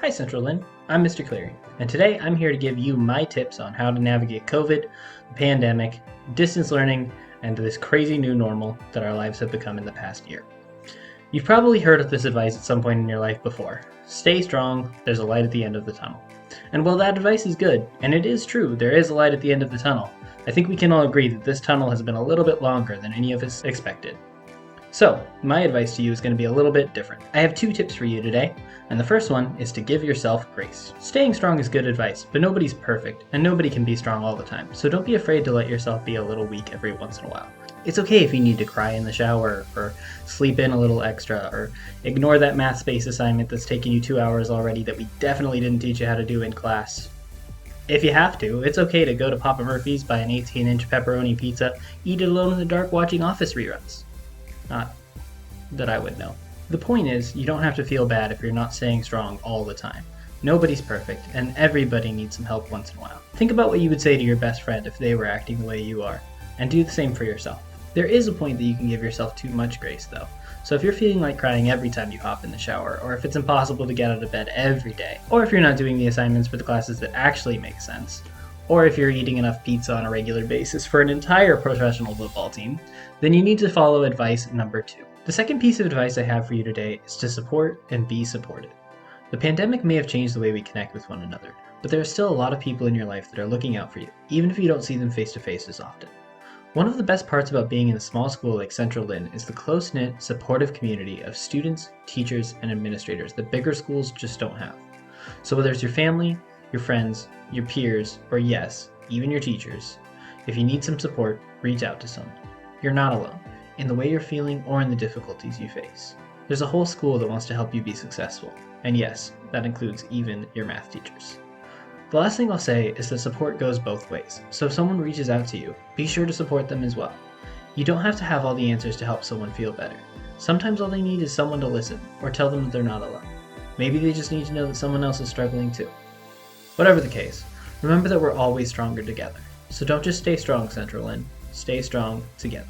Hi Central Linn, I'm Mr. Cleary, and today I'm here to give you my tips on how to navigate COVID, the pandemic, distance learning, and this crazy new normal that our lives have become in the past year. You've probably heard of this advice at some point in your life before. Stay strong, there's a light at the end of the tunnel. And while that advice is good, and it is true, there is a light at the end of the tunnel, I think we can all agree that this tunnel has been a little bit longer than any of us expected. So, my advice to you is going to be a little bit different. I have 2 tips for you today, and the first one is to give yourself grace. Staying strong is good advice, but nobody's perfect, and nobody can be strong all the time, so don't be afraid to let yourself be a little weak every once in a while. It's okay if you need to cry in the shower, or sleep in a little extra, or ignore that math space assignment that's taken you 2 hours already that we definitely didn't teach you how to do in class. If you have to, it's okay to go to Papa Murphy's, buy an 18-inch pepperoni pizza, eat it alone in the dark watching Office reruns. Not that I would know. The point is, you don't have to feel bad if you're not staying strong all the time. Nobody's perfect, and everybody needs some help once in a while. Think about what you would say to your best friend if they were acting the way you are, and do the same for yourself. There is a point that you can give yourself too much grace though. So if you're feeling like crying every time you hop in the shower, or if it's impossible to get out of bed every day, or if you're not doing the assignments for the classes that actually make sense, or if you're eating enough pizza on a regular basis for an entire professional football team, then you need to follow advice number 2. The second piece of advice I have for you today is to support and be supported. The pandemic may have changed the way we connect with one another, but there are still a lot of people in your life that are looking out for you, even if you don't see them face to face as often. One of the best parts about being in a small school like Central Linn is the close-knit, supportive community of students, teachers, and administrators that bigger schools just don't have. So whether it's your family, your friends, your peers, or yes, even your teachers, if you need some support, reach out to someone. You're not alone, in the way you're feeling or in the difficulties you face. There's a whole school that wants to help you be successful, and yes, that includes even your math teachers. The last thing I'll say is that support goes both ways, so if someone reaches out to you, be sure to support them as well. You don't have to have all the answers to help someone feel better. Sometimes all they need is someone to listen, or tell them that they're not alone. Maybe they just need to know that someone else is struggling too. Whatever the case, remember that we're always stronger together. So don't just stay strong, Central Linn. Stay strong together.